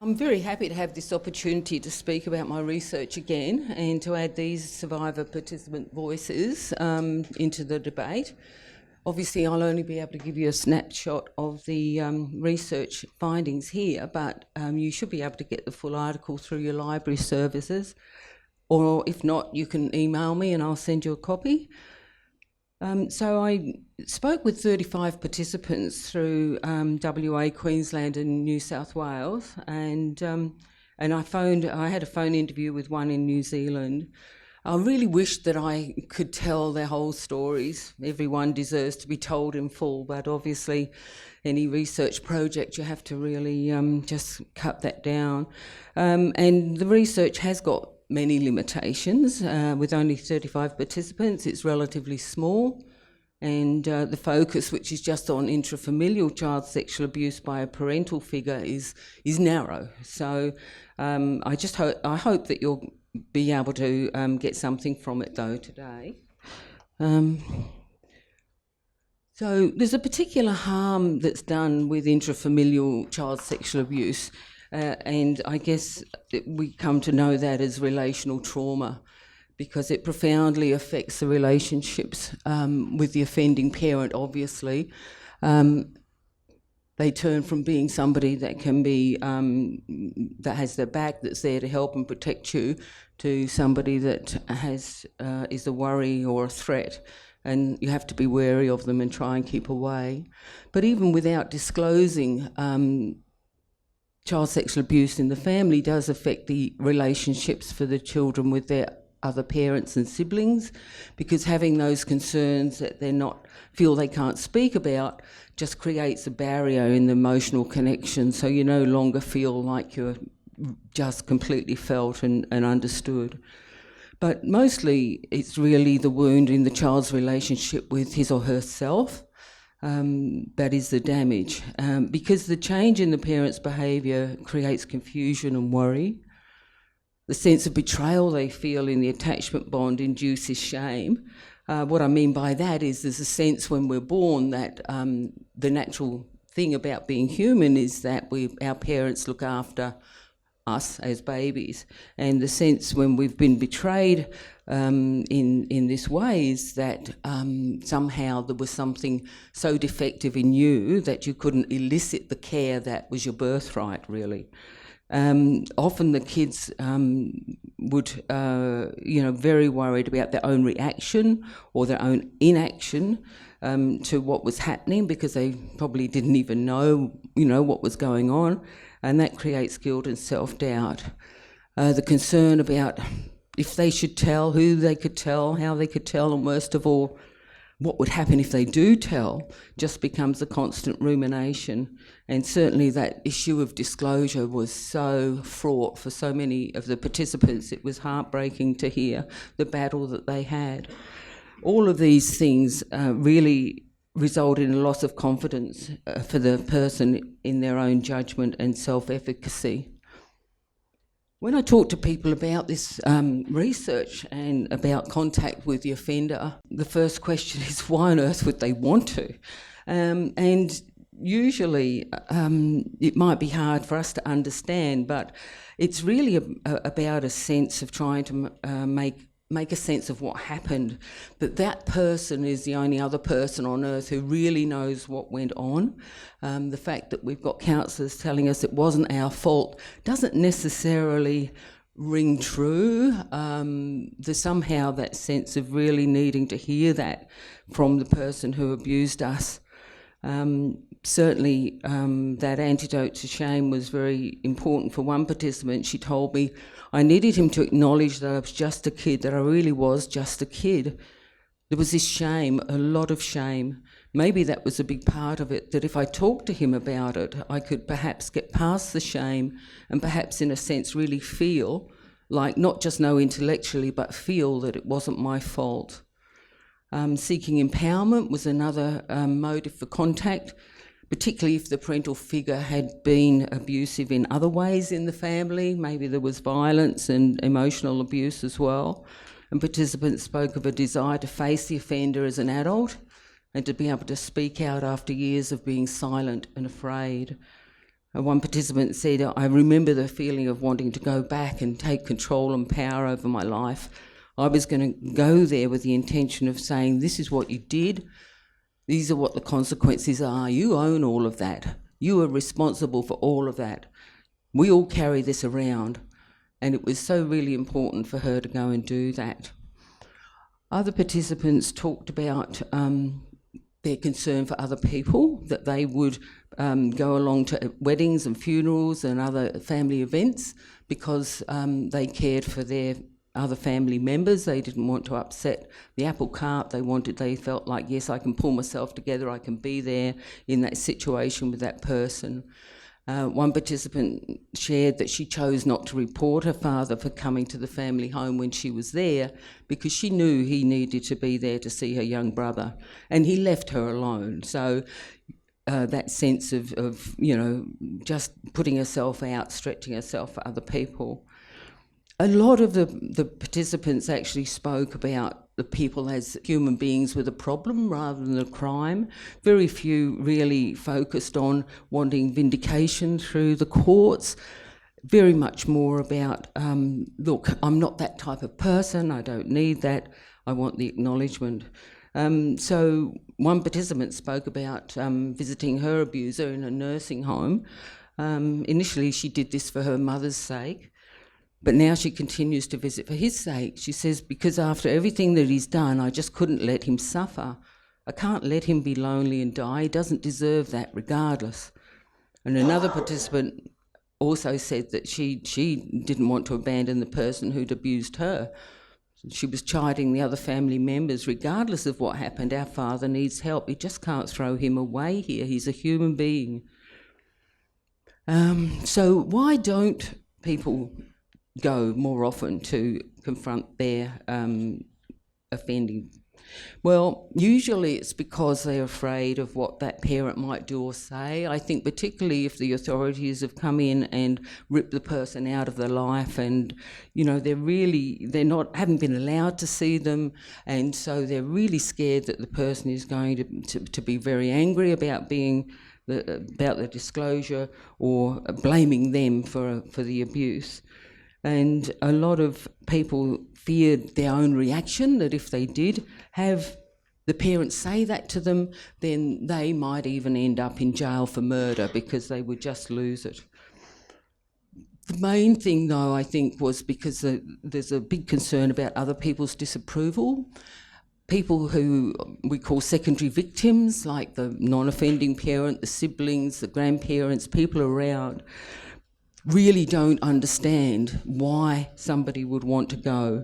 I'm very happy to have this opportunity to speak about my research again and to add these survivor participant voices into the debate. Obviously, I'll only be able to give you a snapshot of the research findings here, but you should be able to get the full article through your library services, or if not, you can email me and I'll send you a copy. So I spoke with 35 participants through W.A, Queensland and New South Wales, and I had a phone interview with one in New Zealand. I really wished that I could tell their whole stories. Everyone deserves to be told in full, but obviously any research project you have to really just cut that down. And the research has got many limitations. With only 35 participants, it's relatively small, and the focus, which is just on intrafamilial child sexual abuse by a parental figure, is narrow. So I hope that you'll be able to get something from it though today. So there's a particular harm that's done with intrafamilial child sexual abuse. And I guess we come to know that as relational trauma, because it profoundly affects the relationships with the offending parent, obviously. They turn from being somebody that can be, that has their back, that's there to help and protect you, to somebody that is a worry or a threat. And you have to be wary of them and try and keep away. But even without disclosing, child sexual abuse in the family does affect the relationships for the children with their other parents and siblings, because having those concerns that feel they can't speak about just creates a barrier in the emotional connection, so you no longer feel like you're just completely felt and understood. But mostly it's really the wound in the child's relationship with his or herself that is the damage, because the change in the parent's behaviour creates confusion and worry. The sense of betrayal they feel in the attachment bond induces shame. What I mean by that is there's a sense when we're born that the natural thing about being human is that our parents look after us as babies, and the sense when we've been betrayed in this way is that somehow there was something so defective in you that you couldn't elicit the care that was your birthright, really. Often the kids would, very worried about their own reaction or their own inaction to what was happening, because they probably didn't even know, what was going on, and that creates guilt and self-doubt. The concern about if they should tell, who they could tell, how they could tell, and worst of all, what would happen if they do tell, just becomes a constant rumination. And certainly that issue of disclosure was so fraught for so many of the participants. It was heartbreaking to hear the battle that they had. All of these things really result in a loss of confidence for the person in their own judgment and self-efficacy. When I talk to people about this research and about contact with the offender, the first question is, why on earth would they want to? And usually it might be hard for us to understand, but it's really about a sense of trying to make a sense of what happened, that person is the only other person on earth who really knows what went on. The fact that we've got counsellors telling us it wasn't our fault doesn't necessarily ring true. There's somehow that sense of really needing to hear that from the person who abused us. Certainly that antidote to shame was very important for one participant. She told me, I needed him to acknowledge that I was just a kid, that I really was just a kid. There was this shame, a lot of shame. Maybe that was a big part of it, that if I talked to him about it, I could perhaps get past the shame and perhaps in a sense really feel, like not just know intellectually, but feel that it wasn't my fault. Seeking empowerment was another motive for contact, particularly if the parental figure had been abusive in other ways in the family. Maybe there was violence and emotional abuse as well. And participants spoke of a desire to face the offender as an adult and to be able to speak out after years of being silent and afraid. One participant said, I remember the feeling of wanting to go back and take control and power over my life. I was going to go there with the intention of saying, this is what you did, these are what the consequences are, you own all of that, you are responsible for all of that. We all carry this around, and it was so really important for her to go and do that. Other participants talked about their concern for other people, that they would go along to weddings and funerals and other family events because they cared for their other family members. They didn't want to upset the apple cart. They felt like, yes, I can pull myself together, I can be there in that situation with that person. One participant shared that she chose not to report her father for coming to the family home when she was there because she knew he needed to be there to see her young brother, and he left her alone. So that sense of just putting herself out, stretching herself for other people. A lot of the participants actually spoke about the people as human beings with a problem rather than a crime. Very few really focused on wanting vindication through the courts. Very much more about, look, I'm not that type of person, I don't need that, I want the acknowledgement. So one participant spoke about visiting her abuser in a nursing home. Initially she did this for her mother's sake, but now she continues to visit for his sake. She says, because after everything that he's done, I just couldn't let him suffer. I can't let him be lonely and die. He doesn't deserve that regardless. And another participant also said that she didn't want to abandon the person who'd abused her. She was chiding the other family members, regardless of what happened, our father needs help. We just can't throw him away here. He's a human being. So why don't people go more often to confront their offending? Well, usually it's because they're afraid of what that parent might do or say. I think particularly if the authorities have come in and ripped the person out of their life, and haven't been allowed to see them, and so they're really scared that the person is going to be very angry about the disclosure or blaming them for the abuse. And a lot of people feared their own reaction, that if they did have the parents say that to them, then they might even end up in jail for murder because they would just lose it. The main thing, though, I think, was because there's a big concern about other people's disapproval. People who we call secondary victims, like the non-offending parent, the siblings, the grandparents, people around, really don't understand why somebody would want to go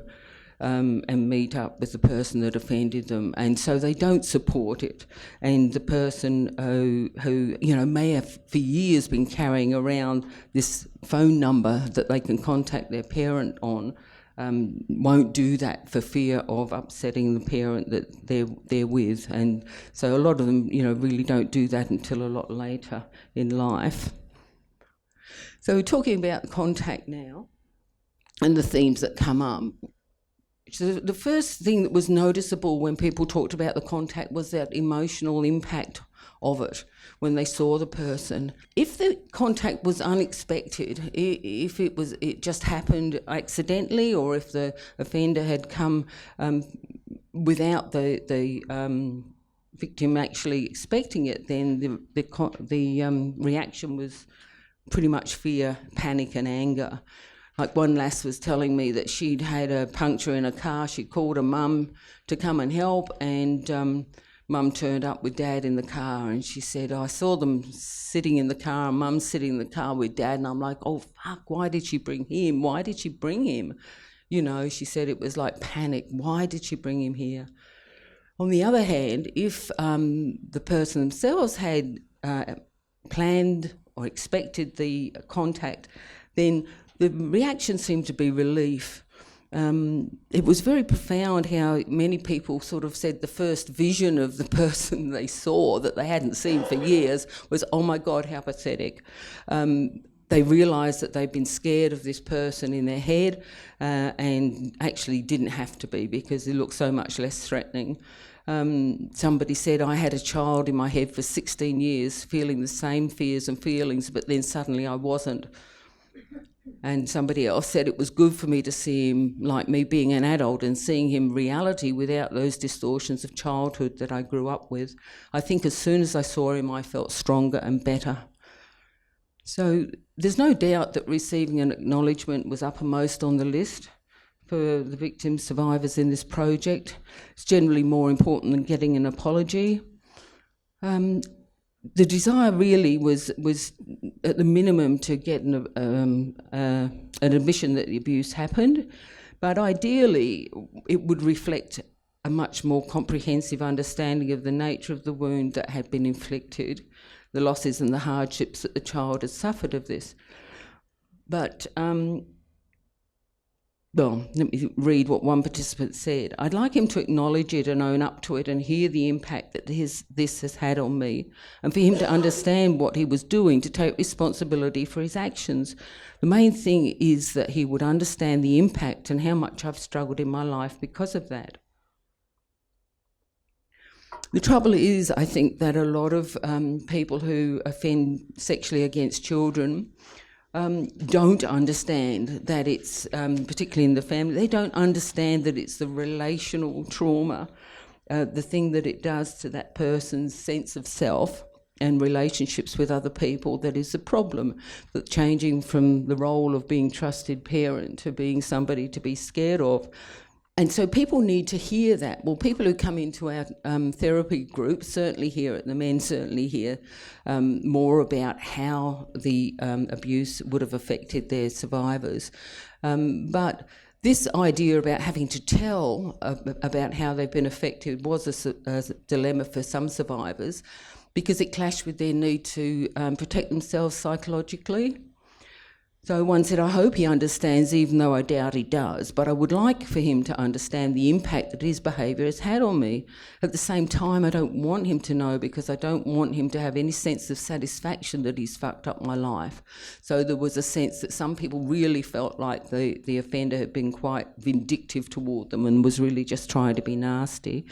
and meet up with the person that offended them, and so they don't support it. And the person who may have for years been carrying around this phone number that they can contact their parent on won't do that for fear of upsetting the parent that they're with. And so a lot of them really don't do that until a lot later in life. So we're talking about contact now and the themes that come up. So the first thing that was noticeable when people talked about the contact was that emotional impact of it when they saw the person. If the contact was unexpected, if it just happened accidentally, or if the offender had come without the victim actually expecting it, then the reaction was pretty much fear, panic and anger. Like one lass was telling me that she'd had a puncture in a car. She called her mum to come and help, and mum turned up with dad in the car, and she said, I saw them sitting in the car, and mum's sitting in the car with dad, and I'm like, oh fuck, why did she bring him? Why did she bring him? She said it was like panic. Why did she bring him here? On the other hand, if the person themselves had planned or expected the contact, then the reaction seemed to be relief. It was very profound how many people sort of said the first vision of the person they saw that they hadn't seen for years was, oh my God, how pathetic. They realised that they'd been scared of this person in their head and actually didn't have to be, because it looked so much less threatening. Somebody said, I had a child in my head for 16 years feeling the same fears and feelings, but then suddenly I wasn't. And somebody else said it was good for me to see him like me being an adult and seeing him reality without those distortions of childhood that I grew up with. I think as soon as I saw him, I felt stronger and better. So there's no doubt that receiving an acknowledgement was uppermost on the list for the victim survivors in this project. It's generally more important than getting an apology. The desire really was at the minimum to get an admission that the abuse happened, but ideally it would reflect a much more comprehensive understanding of the nature of the wound that had been inflicted, the losses and the hardships that the child has suffered of this. But, well, let me read what one participant said. I'd like him to acknowledge it and own up to it and hear the impact that this has had on me, and for him to understand what he was doing, to take responsibility for his actions. The main thing is that he would understand the impact and how much I've struggled in my life because of that. The trouble is, I think, that a lot of people who offend sexually against children don't understand that it's, particularly in the family, they don't understand that it's the relational trauma, the thing that it does to that person's sense of self and relationships with other people that is the problem, that changing from the role of being trusted parent to being somebody to be scared of. And so people need to hear that. Well, people who come into our therapy group certainly hear it, the men certainly hear more about how the abuse would have affected their survivors. But this idea about having to tell about how they've been affected was a dilemma for some survivors, because it clashed with their need to protect themselves psychologically. So one said, I hope he understands, even though I doubt he does, but I would like for him to understand the impact that his behaviour has had on me. At the same time, I don't want him to know, because I don't want him to have any sense of satisfaction that he's fucked up my life. So there was a sense that some people really felt like the offender had been quite vindictive toward them and was really just trying to be nasty.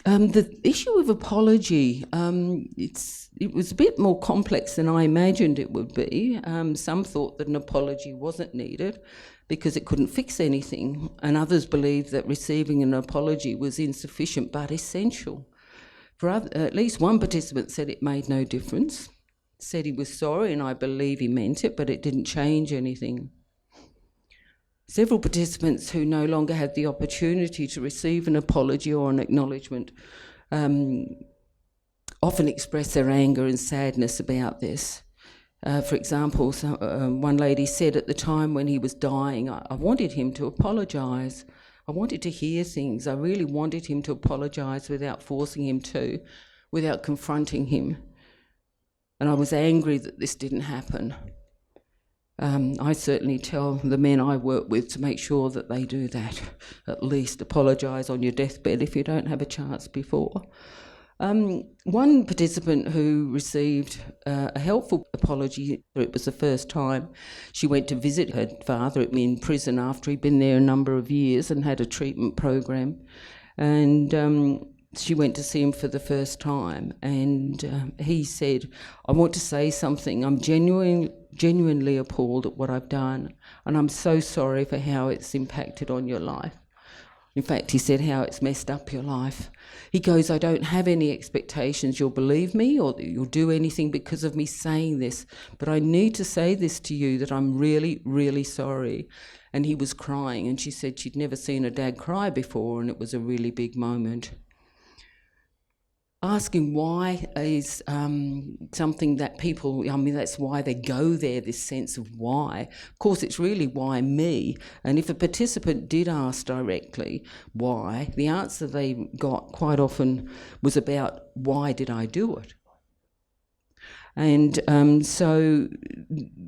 The issue of apology, it was a bit more complex than I imagined it would be. Some thought that an apology wasn't needed because it couldn't fix anything, and others believed that receiving an apology was insufficient but essential. At least one participant said it made no difference, said he was sorry, and I believe he meant it, but it didn't change anything. Several participants who no longer had the opportunity to receive an apology or an acknowledgement often express their anger and sadness about this. For example, one lady said at the time when he was dying, I wanted him to apologise. I wanted to hear things. I really wanted him to apologise without forcing him to, without confronting him. And I was angry that this didn't happen. I certainly tell the men I work with to make sure that they do that. At least apologise on your deathbed if you don't have a chance before. One participant who received a helpful apology, it was the first time, she went to visit her father in prison after he'd been there a number of years and had a treatment program. And she went to see him for the first time, and he said, I want to say something. I'm genuinely appalled at what I've done, and I'm so sorry for how it's impacted on your life. In fact, he said how it's messed up your life. He goes, I don't have any expectations you'll believe me or that you'll do anything because of me saying this, but I need to say this to you, that I'm really, really sorry. And he was crying, and she said she'd never seen her dad cry before, and it was a really big moment. Asking why is something that people, that's why they go there, this sense of why. Of course, it's really why me. And if a participant did ask directly why, the answer they got quite often was about, why did I do it? And so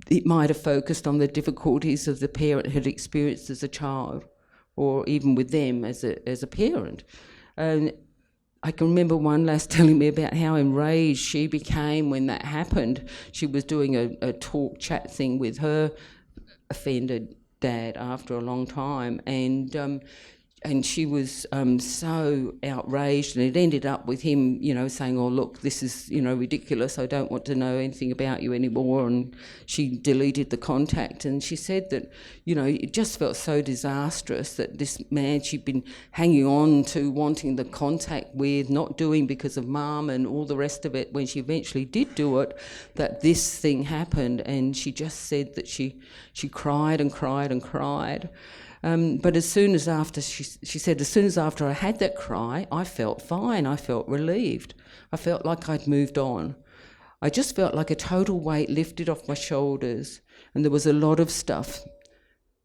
it might have focused on the difficulties of the parent had experienced as a child, or even with them as a parent. And I can remember one lass telling me about how enraged she became when that happened. She was doing a talk chat thing with her offended dad after a long time, and she was so outraged, and it ended up with him, saying, "Oh, look, this is, ridiculous. I don't want to know anything about you anymore." And she deleted the contact. And she said that, it just felt so disastrous that this man she'd been hanging on to, wanting the contact with, not doing because of mum and all the rest of it, when she eventually did do it, that this thing happened. And she just said that she cried and cried and cried. But as soon as after, she said, as soon as after I had that cry, I felt fine. I felt relieved. I felt like I'd moved on. I just felt like a total weight lifted off my shoulders, and there was a lot of stuff.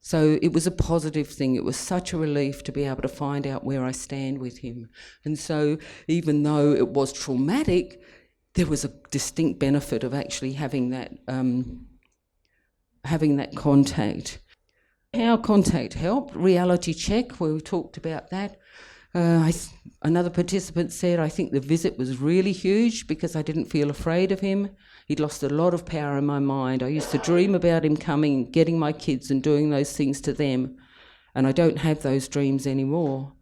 So it was a positive thing. It was such a relief to be able to find out where I stand with him. And so even though it was traumatic, there was a distinct benefit of actually having that contact. How contact helped, reality check, we talked about that. Another participant said, I think the visit was really huge because I didn't feel afraid of him. He'd lost a lot of power in my mind. I used to dream about him coming, getting my kids and doing those things to them, and I don't have those dreams anymore.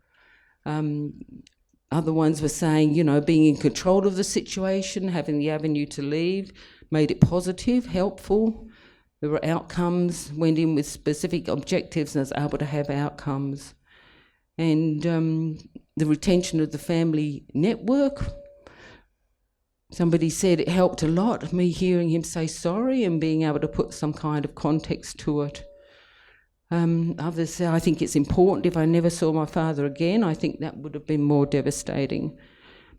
Other ones were saying, being in control of the situation, having the avenue to leave, made it positive, helpful. There were outcomes, went in with specific objectives and was able to have outcomes. And the retention of the family network. Somebody said it helped a lot, me hearing him say sorry and being able to put some kind of context to it. Others say, I think it's important if I never saw my father again, I think that would have been more devastating.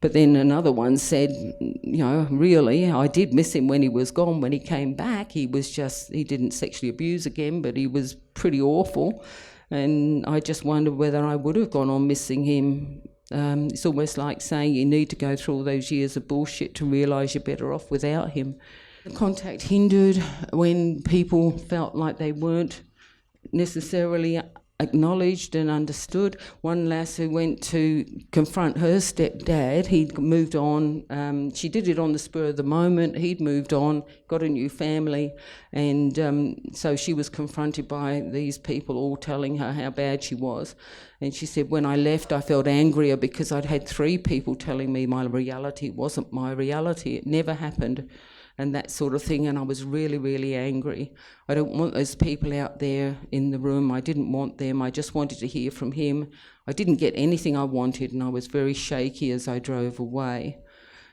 But then another one said, really, I did miss him when he was gone. When he came back, he didn't sexually abuse again, but he was pretty awful. And I just wondered whether I would have gone on missing him. It's almost like saying you need to go through all those years of bullshit to realise you're better off without him. The contact hindered when people felt like they weren't necessarily acknowledged and understood. One lass who went to confront her stepdad, he'd moved on. She did it on the spur of the moment. He'd moved on, got a new family, and so she was confronted by these people all telling her how bad she was. And she said, when I left, I felt angrier because I'd had 3 people telling me my reality wasn't my reality. It never happened. And that sort of thing, and I was really, really angry. I don't want those people out there in the room. I didn't want them. I just wanted to hear from him. I didn't get anything I wanted, and I was very shaky as I drove away.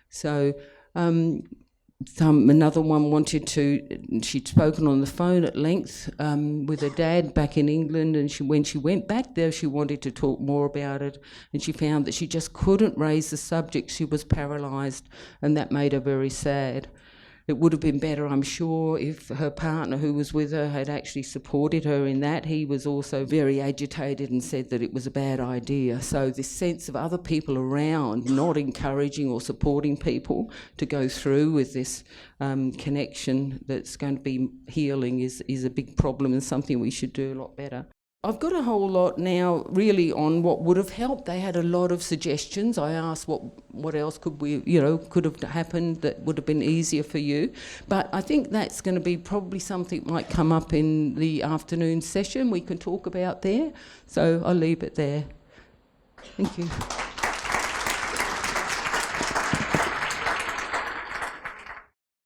So another one she'd spoken on the phone at length with her dad back in England, and when she went back there, she wanted to talk more about it, and she found that she just couldn't raise the subject. She was paralysed, and that made her very sad. It would have been better, I'm sure, if her partner who was with her had actually supported her in that. He was also very agitated and said that it was a bad idea. So this sense of other people around not encouraging or supporting people to go through with this connection that's going to be healing is a big problem and something we should do a lot better. I've got a whole lot now really on what would have helped. They had a lot of suggestions. I asked what else could have happened that would have been easier for you. But I think that's going to be probably something that might come up in the afternoon session we can talk about there. So I'll leave it there. Thank you.